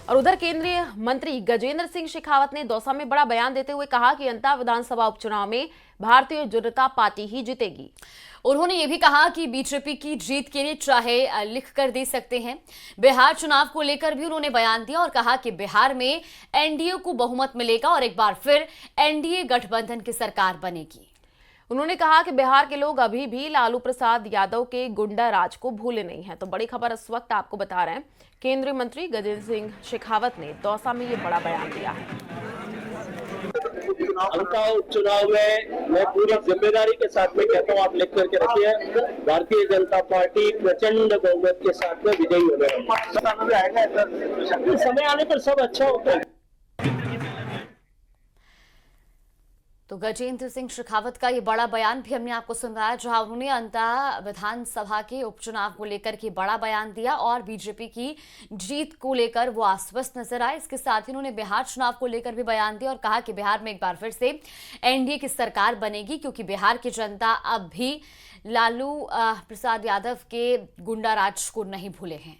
और उधर केंद्रीय मंत्री गजेंद्र सिंह शेखावत ने दौसा में बड़ा बयान देते हुए कहा कि अंता विधानसभा उपचुनाव में भारतीय जनता पार्टी ही जीतेगी। उन्होंने ये भी कहा कि बीजेपी की जीत के लिए चाहे लिख कर दे सकते हैं। बिहार चुनाव को लेकर भी उन्होंने बयान दिया और कहा कि बिहार में एनडीए को बहुमत मिलेगा और एक बार फिर एनडीए गठबंधन की सरकार बनेगी। उन्होंने कहा कि बिहार के लोग अभी भी लालू प्रसाद यादव के गुंडा राज को भूले नहीं हैं। तो बड़ी खबर इस वक्त आपको बता रहे हैं, केंद्रीय मंत्री गजेंद्र सिंह शेखावत ने दौसा में ये बड़ा बयान दिया है। हल्का उपचुनाव में मैं पूरी जिम्मेदारी के साथ में कहता हूँ, आप लिख करके रखिए, भारतीय जनता पार्टी प्रचंड बहुमत के साथ में विजयी होने वाली है। समय आने पर सब अच्छा होता है। तो गजेंद्र सिंह शेखावत का ये बड़ा बयान भी हमने आपको सुनाया, जहां उन्होंने अंता विधानसभा के उपचुनाव को लेकर के बड़ा बयान दिया और बीजेपी की जीत को लेकर वो आश्वस्त नजर आए। इसके साथ ही उन्होंने बिहार चुनाव को लेकर भी बयान दिया और कहा कि बिहार में एक बार फिर से एनडीए की सरकार बनेगी, क्योंकि बिहार की जनता अब भी लालू प्रसाद यादव के गुंडा राज को नहीं भूले हैं।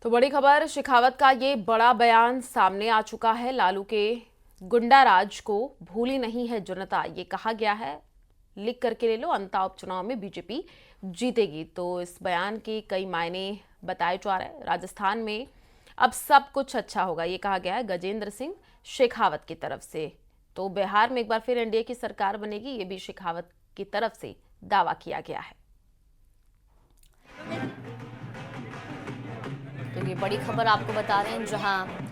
तो बड़ी खबर, शेखावत का ये बड़ा बयान सामने आ चुका है। लालू के गुंडा राज को भूली नहीं है जनता, ये कहा गया है। लिख करके ले लो, अंता उपचुनाव में बीजेपी जीतेगी। तो इस बयान के कई मायने बताए जा रहे हैं। राजस्थान में अब सब कुछ अच्छा होगा, ये कहा गया है गजेंद्र सिंह शेखावत की तरफ से। तो बिहार में एक बार फिर एनडीए की सरकार बनेगी, ये भी शेखावत की तरफ से दावा किया गया है। तो ये बड़ी खबर आपको बता रहे हैं, जहां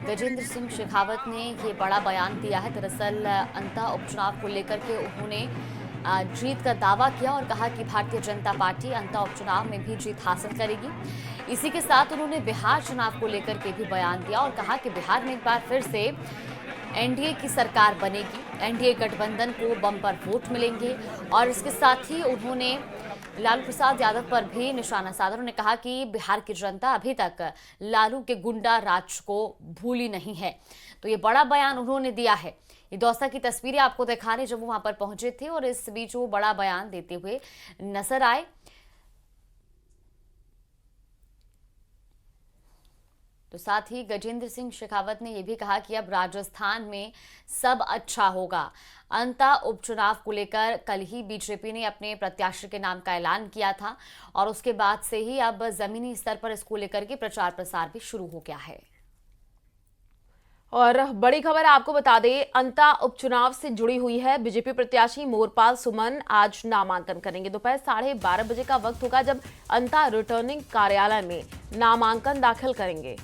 गजेंद्र सिंह शेखावत ने ये बड़ा बयान दिया है। दरअसल अंता उपचुनाव को लेकर के उन्होंने जीत का दावा किया और कहा कि भारतीय जनता पार्टी अंता उपचुनाव में भी जीत हासिल करेगी। इसी के साथ उन्होंने बिहार चुनाव को लेकर के भी बयान दिया और कहा कि बिहार में एक बार फिर से एनडीए की सरकार बनेगी, एनडीए गठबंधन को बम्पर वोट मिलेंगे। और इसके साथ ही उन्होंने लालू प्रसाद यादव पर भी निशाना साधा। उन्होंने कहा कि बिहार की जनता अभी तक लालू के गुंडा राज को भूली नहीं है। तो ये बड़ा बयान उन्होंने दिया है। ये दौसा की तस्वीरें आपको दिखा रहे जब वो वहां पर पहुंचे थे और इस बीच वो बड़ा बयान देते हुए नजर आए। तो साथ ही गजेंद्र सिंह शेखावत ने यह भी कहा कि अब राजस्थान में सब अच्छा होगा। अंता उपचुनाव को लेकर कल ही बीजेपी ने अपने प्रत्याशी के नाम का ऐलान किया था और उसके बाद से ही अब जमीनी स्तर पर इसको लेकर के प्रचार प्रसार भी शुरू हो गया है। और बड़ी खबर आपको बता दें, अंता उपचुनाव से जुड़ी हुई है। बीजेपी प्रत्याशी मोरपाल सुमन आज नामांकन करेंगे। दोपहर 12:30 बजे का वक्त होगा जब अंता रिटर्निंग कार्यालय में नामांकन दाखिल करेंगे।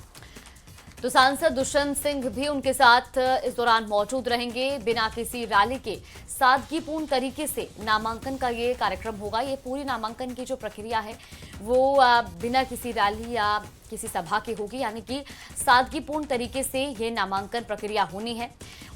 तो सांसद दुष्यंत सिंह भी उनके साथ इस दौरान मौजूद रहेंगे। बिना किसी रैली के सादगीपूर्ण तरीके से नामांकन का ये कार्यक्रम होगा। ये पूरी नामांकन की जो प्रक्रिया है वो बिना किसी रैली या किसी सभा की होगी, यानी कि सादगीपूर्ण तरीके से ये नामांकन प्रक्रिया होनी है।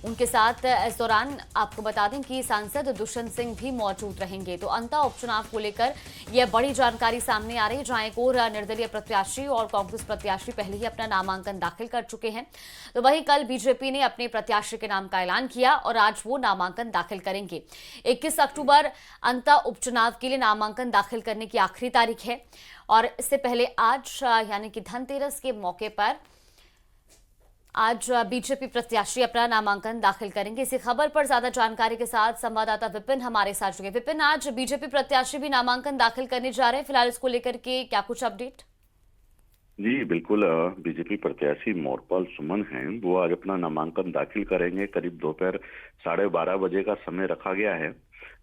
उनके साथ इस दौरान आपको बता दें कि सांसद दुष्यंत सिंह भी मौजूद रहेंगे। तो अंता उपचुनाव को लेकर यह बड़ी जानकारी सामने आ रही है, जहां एक और निर्दलीय प्रत्याशी और कांग्रेस प्रत्याशी पहले ही अपना नामांकन दाखिल कर चुके हैं। तो वहीं कल बीजेपी ने अपने प्रत्याशी के नाम का ऐलान किया और आज वो नामांकन दाखिल करेंगे। 21 अक्टूबर अंता उपचुनाव के लिए नामांकन दाखिल करने की आखिरी तारीख है और इससे पहले आज यानी कि धनतेरस के मौके पर आज बीजेपी प्रत्याशी अपना नामांकन दाखिल करेंगे। इसी खबर पर ज्यादा जानकारी के साथ संवाददाता विपिन हमारे साथ जुड़े। विपिन, आज बीजेपी प्रत्याशी भी नामांकन दाखिल करने जा रहे हैं, फिलहाल इसको लेकर के क्या कुछ अपडेट? जी बिल्कुल, बीजेपी प्रत्याशी मोरपाल सुमन हैं, वो आज अपना नामांकन दाखिल करेंगे। करीब दोपहर 12:30 बजे का समय रखा गया है।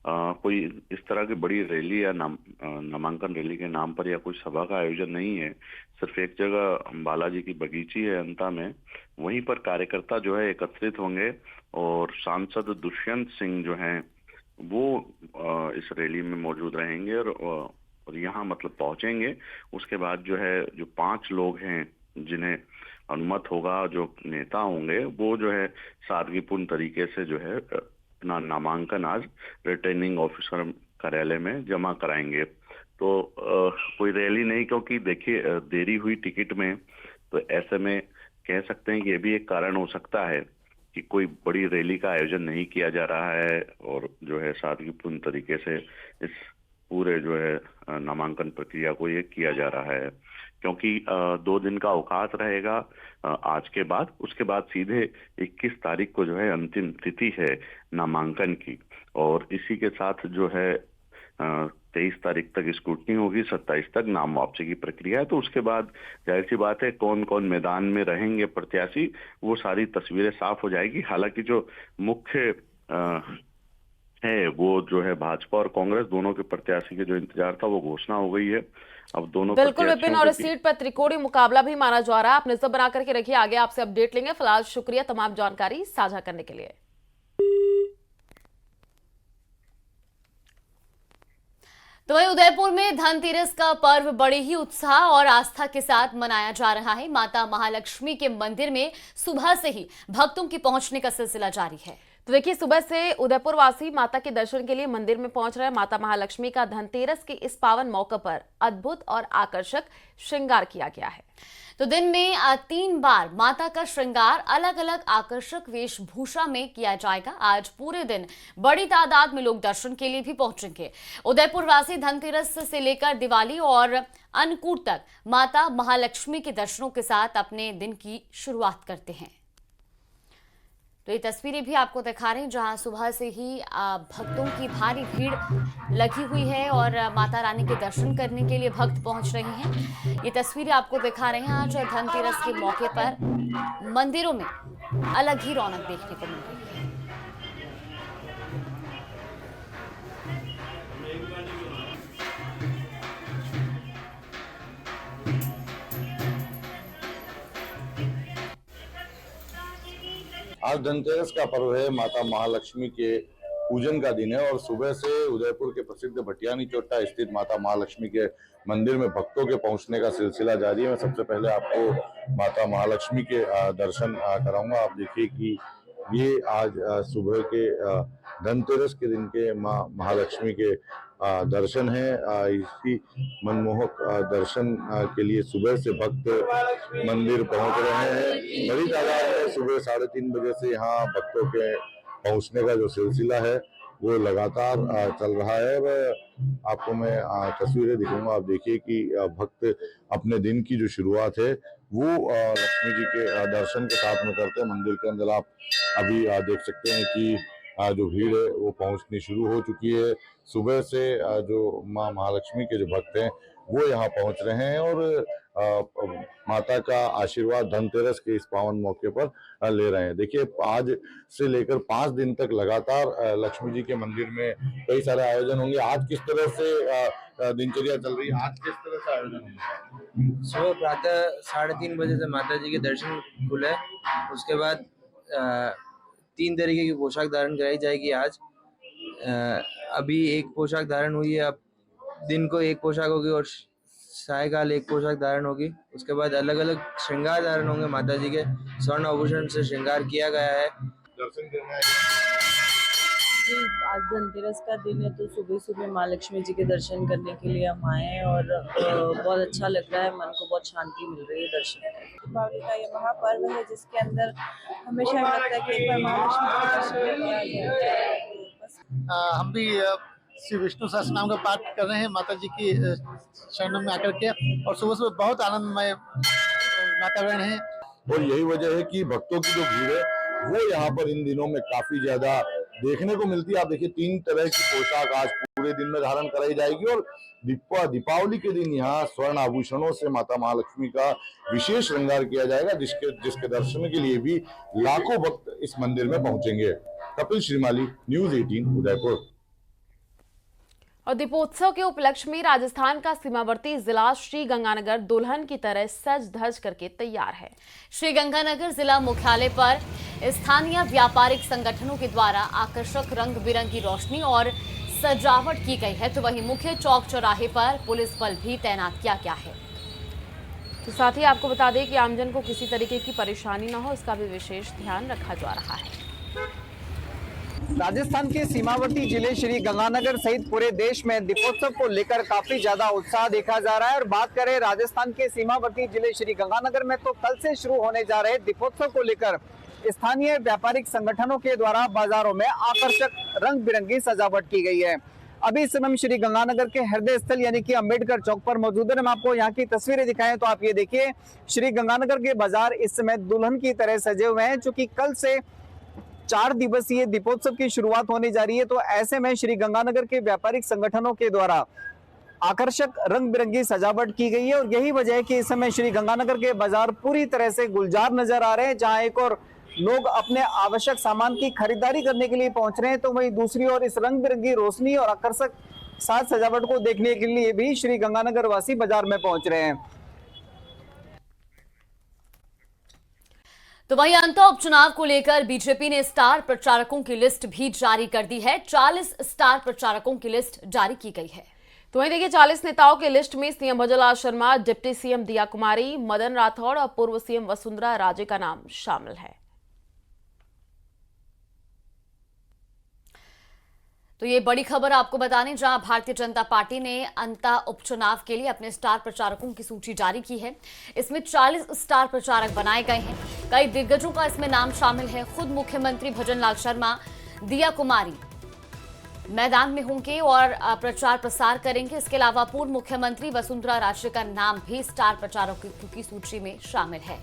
कोई इस तरह की बड़ी रैली या नामांकन रैली के नाम पर या कोई सभा का आयोजन नहीं है। सिर्फ एक जगह बालाजी की बगीची है अंता में, वहीं पर कार्यकर्ता जो है एकत्रित होंगे और सांसद दुष्यंत सिंह जो हैं वो इस रैली में मौजूद रहेंगे और यहाँ मतलब पहुंचेंगे। उसके बाद जो है जो 5 लोग हैं जिन्हें अनुमत होगा, जो नेता होंगे, वो जो है सादगीपूर्ण तरीके से जो है अपना नामांकन आज रिटर्निंग ऑफिसर कार्यालय में जमा कराएंगे। तो कोई रैली नहीं, क्योंकि देखिए देरी हुई टिकट में, तो ऐसे में कह सकते हैं कि ये भी एक कारण हो सकता है कि कोई बड़ी रैली का आयोजन नहीं किया जा रहा है और जो है सादगीपूर्ण तरीके से इस पूरे जो है नामांकन प्रक्रिया को ये किया जा रहा है। क्योंकि 2 दिन का अवकाश रहेगा आज के बाद। उसके बाद सीधे 21 तारीख को जो है अंतिम तिथि है नामांकन की, और इसी के साथ जो है 23 तारीख तक स्क्रूटनी होगी, 27 तक नाम वापसी की प्रक्रिया है। तो उसके बाद जाहिर सी बात है कौन कौन मैदान में रहेंगे प्रत्याशी, वो सारी तस्वीरें साफ हो जाएगी। हालांकि जो मुख्य है वो जो है भाजपा और कांग्रेस दोनों के प्रत्याशी के जो इंतजार था वो घोषणा हो गई है। अब दोनों बिल्कुल विपिन, और इस सीट पर त्रिकोणीय मुकाबला भी माना जा रहा है। आप नजर बना करके रखिए, आगे आपसे अपडेट लेंगे। फिलहाल शुक्रिया तमाम जानकारी साझा करने के लिए। तो वहीं उदयपुर में धनतेरस का पर्व बड़े ही उत्साह और आस्था के साथ मनाया जा रहा है। माता महालक्ष्मी के मंदिर में सुबह से ही भक्तों के पहुंचने का सिलसिला जारी है। तो देखिए, सुबह से उदयपुर वासी माता के दर्शन के लिए मंदिर में पहुंच रहे हैं। माता महालक्ष्मी का धनतेरस के इस पावन मौके पर अद्भुत और आकर्षक श्रृंगार किया गया है। तो दिन में 3 बार माता का श्रृंगार अलग अलग आकर्षक वेशभूषा में किया जाएगा। आज पूरे दिन बड़ी तादाद में लोग दर्शन के लिए भी पहुंचेंगे। उदयपुर वासी धनतेरस से लेकर दिवाली और अन्नकूट तक माता महालक्ष्मी के दर्शनों के साथ अपने दिन की शुरुआत करते हैं। तो ये तस्वीरें भी आपको दिखा रहे हैं जहां सुबह से ही भक्तों की भारी भीड़ लगी हुई है और माता रानी के दर्शन करने के लिए भक्त पहुंच रहे हैं। ये तस्वीरें आपको दिखा रहे हैं। आज धनतेरस के मौके पर मंदिरों में अलग ही रौनक देखने को मिल रही है। आज धनतेरस का पर्व है, माता महालक्ष्मी के पूजन का दिन है और सुबह से उदयपुर के प्रसिद्ध भटियानी चोट्टा स्थित माता महालक्ष्मी के मंदिर में भक्तों के पहुंचने का सिलसिला जारी है। मैं सबसे पहले आपको माता महालक्ष्मी के दर्शन कराऊंगा। आप देखिए कि ये आज सुबह के धनतेरस के दिन के माँ महालक्ष्मी के दर्शन है। इसी मनमोहक दर्शन के लिए सुबह से भक्त मंदिर पहुंच रहे हैं। बड़ी तादाद में सुबह 3:30 बजे से यहाँ भक्तों के पहुंचने का जो सिलसिला है वो लगातार चल रहा है। वह आपको मैं तस्वीरें दिखाऊंगा। आप देखिए कि भक्त अपने दिन की जो शुरुआत है वो लक्ष्मी जी के दर्शन के साथ में करते हैं। मंदिर के अंदर आप अभी देख सकते हैं कि जो भीड़ है वो पहुंचनी शुरू हो चुकी है। सुबह से जो माँ महालक्ष्मी के जो भक्त हैं वो यहाँ पहुंच रहे हैं और माता का आशीर्वाद धनतेरस के इस पावन मौके पर ले रहे हैं। देखिए, आज से लेकर 5 दिन तक लगातार लक्ष्मी जी के मंदिर में कई सारे आयोजन होंगे। आज किस तरह से दिनचर्या चल रही है? आज किस तरह से आयोजन होंगे? सुबह प्रातः 3:30 बजे से माता जी के दर्शन खुले। उसके बाद 3 तरीके की पोशाक धारण कराई जाएगी। आज अभी एक पोशाक धारण हुई है, अब दिन को एक पोशाक होगी और सायकाल एक पोशाक धारण होगी। उसके बाद अलग अलग श्रृंगार धारण होंगे। माता जी के स्वर्ण आभूषण से श्रृंगार किया गया है। दर्शन करना है। आज धनतेरस का दिन है तो सुबह सुबह माँ लक्ष्मी जी के दर्शन करने के लिए हम आए हैं और बहुत अच्छा लग रहा है। मन को बहुत शांति मिल रही है दर्शन करके। दीपावली का ये महापर्व है जिसके अंदर हमेशा लगता है कि एक बार महालक्ष्मी जी के दर्शन किया जाए। हम भी श्री विष्णु सहस्त्रनाम का पाठ कर रहे हैं माता जी की शरणों में आकर के, और सुबह सुबह बहुत आनंदमय वातावरण है। और यही वजह है कि भक्तों की जो भीड़ है वो यहाँ पर इन दिनों में काफी ज्यादा देखने को मिलती है। आप देखिए 3 तरह की पोशाक आज पूरे दिन में धारण कराई जाएगी और दीपावली के दिन यहाँ स्वर्ण आभूषणों से माता महालक्ष्मी का विशेष श्रृंगार किया जाएगा, जिसके दर्शन के लिए भी लाखों भक्त इस मंदिर में पहुंचेंगे। कपिल श्रीमाली, न्यूज़ 18 उदयपुर। और दीपोत्सव के उपलक्ष्य में राजस्थान का सीमावर्ती जिला श्री गंगानगर दुल्हन की तरह सज धज करके तैयार है। श्री गंगानगर जिला मुख्यालय पर स्थानीय व्यापारिक संगठनों के द्वारा आकर्षक रंग बिरंगी रोशनी और सजावट की गई है। तो वहीं मुख्य चौक चौराहे पर पुलिस बल भी तैनात किया गया है। तो साथ ही आपको बता दें कि आमजन को किसी तरीके की परेशानी न हो, इसका भी विशेष ध्यान रखा जा रहा है। राजस्थान के सीमावर्ती जिले श्री गंगानगर सहित पूरे देश में दीपोत्सव को लेकर काफी ज्यादा उत्साह देखा जा रहा है। और बात करें राजस्थान के सीमावर्ती जिले श्री गंगानगर में, तो कल से शुरू होने जा रहे दीपोत्सव को लेकर स्थानीय व्यापारिक संगठनों के द्वारा बाजारों में आकर्षक रंग बिरंगी सजावट की गई है। अभी इस समय हम श्री गंगानगर के हृदय स्थल यानी कि अंबेडकर चौक पर मौजूद है। हम आपको यहाँ की तस्वीरें दिखाएं तो आप ये देखिए, श्री गंगानगर के बाजार इस समय दुल्हन की तरह सजे हुए हैं, क्योंकि कल से 4 दिवसीय दीपोत्सव की शुरुआत होने जा रही है। तो ऐसे में श्री गंगानगर के व्यापारिक संगठनों के द्वारा आकर्षक रंग बिरंगी सजावट की गई है और यही वजह है कि इस समय श्री गंगानगर के बाजार पूरी तरह से गुलजार नजर आ रहे हैं। जहां एक और लोग अपने आवश्यक सामान की खरीदारी करने के लिए पहुंच रहे हैं, तो वहीं दूसरी ओर इस रंग बिरंगी रोशनी और आकर्षक साज सजावट को देखने के लिए भी श्री गंगानगर वासी बाजार में पहुंच रहे हैं। तो वहीं अंता उपचुनाव को लेकर बीजेपी ने स्टार प्रचारकों की लिस्ट भी जारी कर दी है। 40 स्टार प्रचारकों की लिस्ट जारी की गई है। तो वहीं देखिए, 40 नेताओं की लिस्ट में CM Bhajanlal Sharma, deputy CM दिया कुमारी, मदन राठौड़ और पूर्व सीएम वसुंधरा राजे का नाम शामिल है। तो ये बड़ी खबर आपको बताने, जहां भारतीय जनता पार्टी ने अंता उपचुनाव के लिए अपने स्टार प्रचारकों की सूची जारी की है। इसमें 40 स्टार प्रचारक बनाए गए हैं। कई दिग्गजों का इसमें नाम शामिल है। खुद मुख्यमंत्री भजनलाल शर्मा, दिया कुमारी मैदान में होंगे और प्रचार प्रसार करेंगे। इसके अलावा पूर्व मुख्यमंत्री वसुंधरा राजे का नाम भी स्टार प्रचारकों की सूची में शामिल है।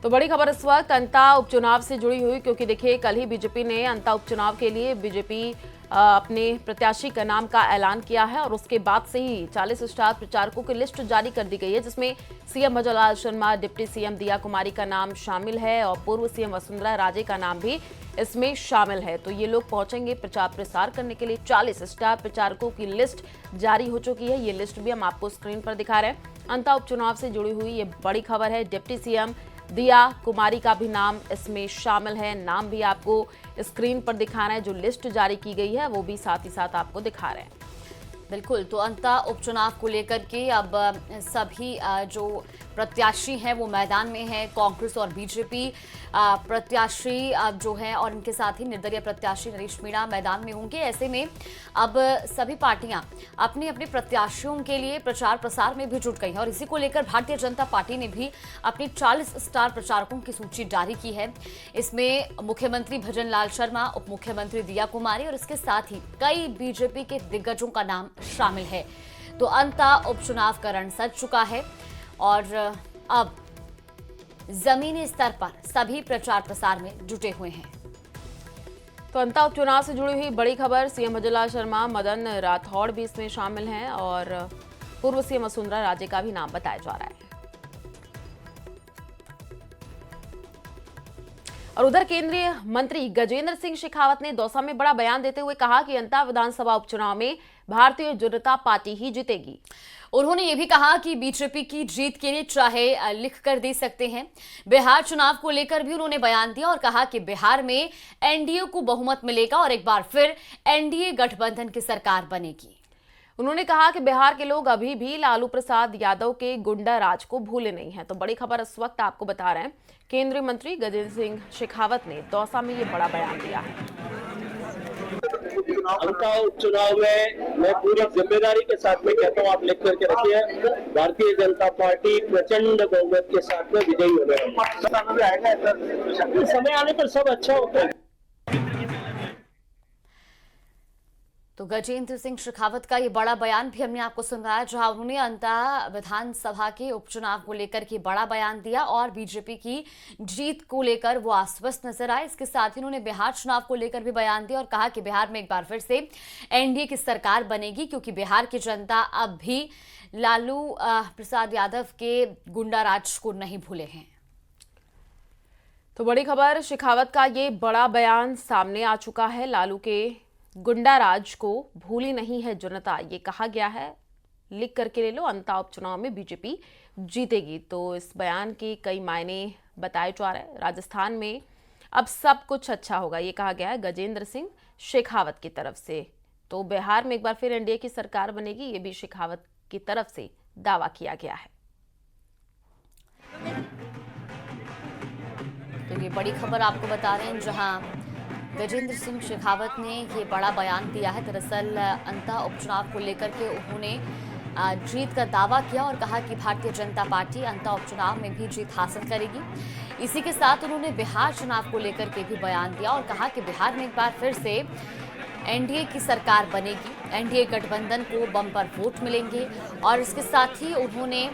तो बड़ी खबर इस वक्त अंता उपचुनाव से जुड़ी हुई, क्योंकि देखिए कल ही बीजेपी ने अंता उपचुनाव के लिए बीजेपी अपने प्रत्याशी का नाम का ऐलान किया है और उसके बाद से ही 40 स्टार प्रचारकों की लिस्ट जारी कर दी गई है, जिसमें CM Bhajanlal Sharma, deputy CM दिया कुमारी का नाम शामिल है और पूर्व सीएम वसुंधरा राजे का नाम भी इसमें शामिल है। तो ये लोग पहुंचेंगे प्रचार प्रसार करने के लिए। 40 स्टार प्रचारकों की लिस्ट जारी हो चुकी है। ये लिस्ट भी हम आपको स्क्रीन पर दिखा रहे हैं। अंता उपचुनाव से जुड़ी हुई ये बड़ी खबर है। डिप्टी सीएम दिया कुमारी का भी नाम इसमें शामिल है। नाम भी आपको स्क्रीन पर दिखा रहे हैं। जो लिस्ट जारी की गई है वो भी साथ ही साथ आपको दिखा रहे हैं। बिल्कुल, तो अंता उपचुनाव को लेकर के अब सभी जो प्रत्याशी हैं वो मैदान में हैं। कांग्रेस और बीजेपी प्रत्याशी जो हैं और इनके साथ ही निर्दलीय प्रत्याशी नरेश मीणा मैदान में होंगे। ऐसे में अब सभी पार्टियां अपने अपने प्रत्याशियों के लिए प्रचार प्रसार में भी जुट गई हैं और इसी को लेकर भारतीय जनता पार्टी ने भी अपनी 40 स्टार प्रचारकों की सूची जारी की है। इसमें मुख्यमंत्री भजनलाल शर्मा, उप मुख्यमंत्री दिया कुमारी और इसके साथ ही कई बीजेपी के दिग्गजों का नाम शामिल है। तो अंता उपचुनाव का रण सज चुका है और अब जमीनी स्तर पर सभी प्रचार प्रसार में जुटे हुए हैं। तो अंता उपचुनाव से जुड़ी हुई बड़ी खबर, सीएम भजनलाल शर्मा, मदन राठौड़ भी इसमें शामिल हैं और पूर्व सीएम वसुंधरा राजे का भी नाम बताया जा रहा है। और उधर केंद्रीय मंत्री गजेंद्र सिंह शेखावत ने दौसा में बड़ा बयान देते हुए कहा कि अंता विधानसभा उपचुनाव में भारतीय जनता पार्टी ही जीतेगी। उन्होंने ये भी कहा कि बीजेपी की जीत के लिए चाहे लिख कर दे सकते हैं। बिहार चुनाव को लेकर भी उन्होंने बयान दिया और कहा कि बिहार में एनडीए को बहुमत मिलेगा और एक बार फिर एनडीए गठबंधन की सरकार बनेगी। उन्होंने कहा कि बिहार के लोग अभी भी लालू प्रसाद यादव के गुंडा राज को भूले नहीं हैं। तो बड़ी खबर इस वक्त आपको बता रहे हैं, केंद्रीय मंत्री गजेंद्र सिंह शेखावत ने दौसा में ये बड़ा बयान दिया है। अंता उपचुनाव में मैं पूरी जिम्मेदारी के साथ में कहता हूँ, आप लिख करके रखिए, भारतीय जनता पार्टी प्रचंड बहुमत के साथ में विजयी होने वाली है। समय आने पर सब अच्छा होता है। तो गजेंद्र सिंह शेखावत का ये बड़ा बयान भी हमने आपको सुनाया, जहां उन्होंने अंता विधानसभा के उपचुनाव को लेकर के बड़ा बयान दिया और बीजेपी की जीत को लेकर वो आश्वस्त नजर आए। इसके साथ ही उन्होंने बिहार चुनाव को लेकर भी बयान दिया और कहा कि बिहार में एक बार फिर से एनडीए की सरकार बनेगी, क्योंकि बिहार की जनता अब भी लालू प्रसाद यादव के गुंडा राज को नहीं भूले हैं। तो बड़ी खबर, शेखावत का ये बड़ा बयान सामने आ चुका है। लालू के गुंडा राज को भूली नहीं है जनता, ये कहा गया है। लिख करके ले लो, अंता उपचुनाव में बीजेपी जीतेगी। तो इस बयान के कई मायने बताए जा रहे हैं। राजस्थान में अब सब कुछ अच्छा होगा, ये कहा गया है गजेंद्र सिंह शेखावत की तरफ से। तो बिहार में एक बार फिर एनडीए की सरकार बनेगी, ये भी शेखावत की तरफ से दावा किया गया है। तो ये बड़ी खबर आपको बता रहे हैं, जहां गजेंद्र सिंह शेखावत ने ये बड़ा बयान दिया है। दरअसल अंता उपचुनाव को लेकर के उन्होंने जीत का दावा किया और कहा कि भारतीय जनता पार्टी अंता उपचुनाव में भी जीत हासिल करेगी। इसी के साथ उन्होंने बिहार चुनाव को लेकर के भी बयान दिया और कहा कि बिहार में एक बार फिर से एनडीए की सरकार बनेगी, एनडीए गठबंधन को बम्पर वोट मिलेंगे। और इसके साथ ही उन्होंने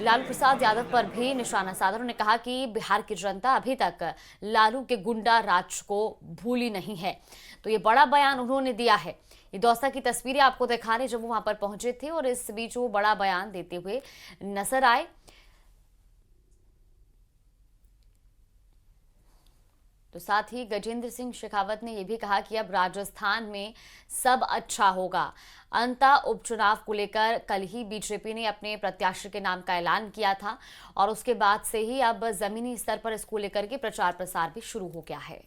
लालू प्रसाद यादव पर भी निशाना साधा। उन्होंने कहा कि बिहार की जनता अभी तक लालू के गुंडा राज को भूली नहीं है। तो ये बड़ा बयान उन्होंने दिया है। ये दौसा की तस्वीरें आपको दिखा रहे जब वो वहां पर पहुंचे थे और इस बीच वो बड़ा बयान देते हुए नजर आए। तो साथ ही गजेंद्र सिंह शेखावत ने यह भी कहा कि अब राजस्थान में सब अच्छा होगा। अंता उपचुनाव को लेकर कल ही बीजेपी ने अपने प्रत्याशी के नाम का ऐलान किया था और उसके बाद से ही अब जमीनी स्तर पर इसको लेकर के प्रचार प्रसार भी शुरू हो गया है।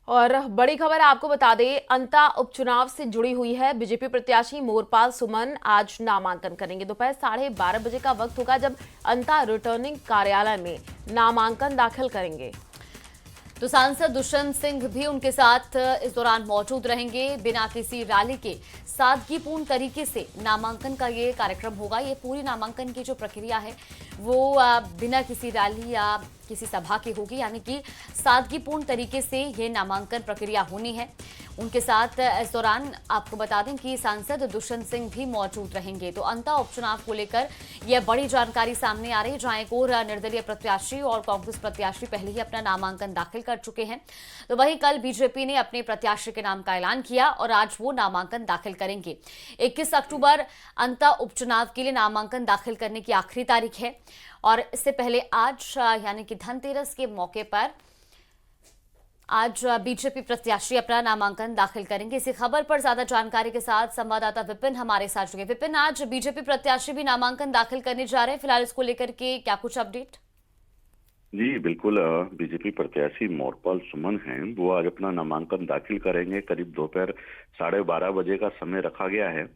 और बड़ी खबर आपको बता दें, अंता उपचुनाव से जुड़ी हुई है। बीजेपी प्रत्याशी मोरपाल सुमन आज नामांकन करेंगे। दोपहर 12:30 बजे का वक्त होगा जब अंता रिटर्निंग कार्यालय में नामांकन दाखिल करेंगे। तो सांसद दुष्यंत सिंह भी उनके साथ इस दौरान मौजूद रहेंगे। बिना किसी रैली के सादगीपूर्ण तरीके से नामांकन का ये कार्यक्रम होगा। ये पूरी नामांकन की जो प्रक्रिया है वो बिना किसी रैली या किसी सभा की होगी, यानी कि सादगीपूर्ण तरीके से ये नामांकन प्रक्रिया होनी है। उनके साथ इस दौरान आपको बता दें कि सांसद दुष्यंत सिंह भी मौजूद रहेंगे। तो अंता उपचुनाव को लेकर यह बड़ी जानकारी सामने आ रही है, जहां एक और निर्दलीय प्रत्याशी और कांग्रेस प्रत्याशी पहले ही अपना नामांकन दाखिल कर चुके हैं। तो वहीं कल बीजेपी ने अपने प्रत्याशी के नाम का ऐलान किया और आज वो नामांकन दाखिल करेंगे। 21 अक्टूबर अंता उपचुनाव के लिए नामांकन दाखिल करने की आखिरी तारीख है और इससे पहले आज यानी कि धनतेरस के मौके पर आज बीजेपी प्रत्याशी अपना नामांकन दाखिल करेंगे। इसी खबर पर ज्यादा जानकारी के साथ संवाददाता विपिन हमारे साथ जुड़े। विपिन, आज बीजेपी प्रत्याशी भी नामांकन दाखिल करने जा रहे हैं, फिलहाल इसको लेकर के क्या कुछ अपडेट? जी बिल्कुल, बीजेपी प्रत्याशी मोरपाल सुमन हैं, वो आज अपना नामांकन दाखिल करेंगे। करीब दोपहर 12:30 बजे का समय रखा गया है।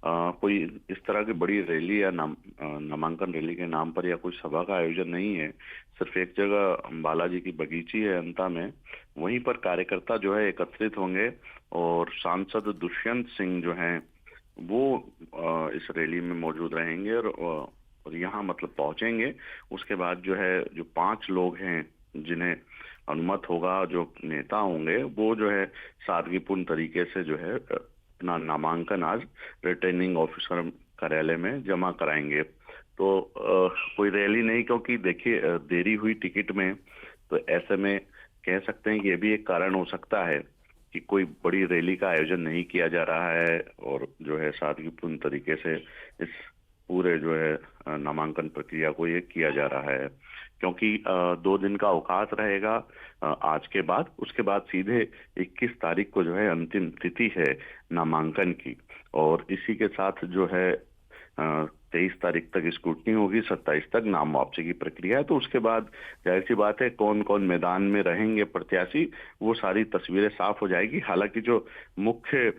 कोई इस तरह की बड़ी रैली या नामांकन रैली के नाम पर या कोई सभा का आयोजन नहीं है। सिर्फ एक जगह बालाजी की बगीची है अंता में, वहीं पर कार्यकर्ता जो है एकत्रित होंगे और सांसद दुष्यंत सिंह जो हैं वो इस रैली में मौजूद रहेंगे और यहाँ मतलब पहुंचेंगे। उसके बाद जो है जो 5 लोग हैं जिन्हें अनुमत होगा, जो नेता होंगे, वो जो है सादगीपूर्ण तरीके से जो है अपना नामांकन आज रिटर्निंग ऑफिसर कार्यालय में जमा कराएंगे। तो कोई रैली नहीं, क्योंकि देखिए देरी हुई टिकट में, तो ऐसे में कह सकते हैं कि ये भी एक कारण हो सकता है कि कोई बड़ी रैली का आयोजन नहीं किया जा रहा है और जो है सादगीपूर्ण तरीके से इस पूरे जो है नामांकन प्रक्रिया को ये किया जा रहा है। क्योंकि 2 दिन का अवकाश रहेगा आज के बाद, उसके बाद सीधे 21 तारीख को जो है अंतिम तिथि है नामांकन की और इसी के साथ जो है 23 तारीख तक स्क्रूटनी होगी, 27 तक नाम वापसी की प्रक्रिया है। तो उसके बाद जाहिर सी बात है कौन कौन मैदान में रहेंगे प्रत्याशी, वो सारी तस्वीरें साफ हो जाएगी। हालांकि जो मुख्य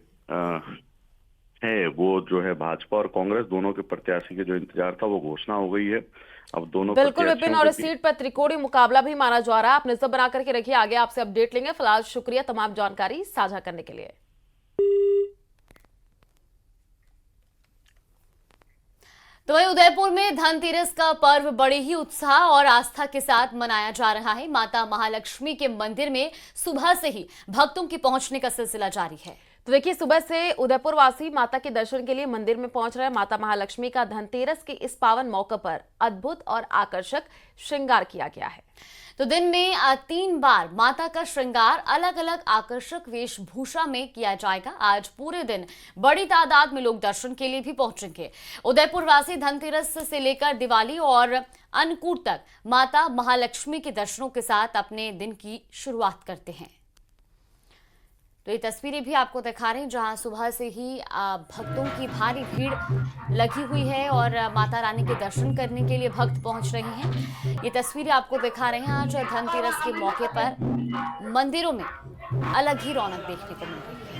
है वो जो है भाजपा और कांग्रेस दोनों के प्रत्याशी के जो इंतजार था वो घोषणा हो गई है। अब दोनों बिल्कुल विपिन, और इस सीट पर त्रिकोणीय मुकाबला भी माना जा रहा है। आप नजर बना करके रखिए, आगे आपसे अपडेट लेंगे। फिलहाल शुक्रिया तमाम जानकारी साझा करने के लिए। तो वहीं उदयपुर में धनतेरस का पर्व बड़े ही उत्साह और आस्था के साथ मनाया जा रहा है। माता महालक्ष्मी के मंदिर में सुबह से ही भक्तों के पहुंचने का सिलसिला जारी है। तो देखिए, सुबह से उदयपुर वासी माता के दर्शन के लिए मंदिर में पहुंच रहे हैं। माता महालक्ष्मी का धनतेरस के इस पावन मौके पर अद्भुत और आकर्षक श्रृंगार किया गया है। तो दिन में 3 बार माता का श्रृंगार अलग अलग आकर्षक वेशभूषा में किया जाएगा। आज पूरे दिन बड़ी तादाद में लोग दर्शन के लिए भी पहुंचेंगे। उदयपुर वासी धनतेरस से लेकर दिवाली और अन्नकूट तक माता महालक्ष्मी के दर्शनों के साथ अपने दिन की शुरुआत करते हैं। तो ये तस्वीरें भी आपको दिखा रहे हैं जहां सुबह से ही भक्तों की भारी भीड़ लगी हुई है और माता रानी के दर्शन करने के लिए भक्त पहुंच रहे हैं। ये तस्वीरें आपको दिखा रहे हैं आज धनतेरस के मौके पर मंदिरों में अलग ही रौनक देखने को मिल रही है।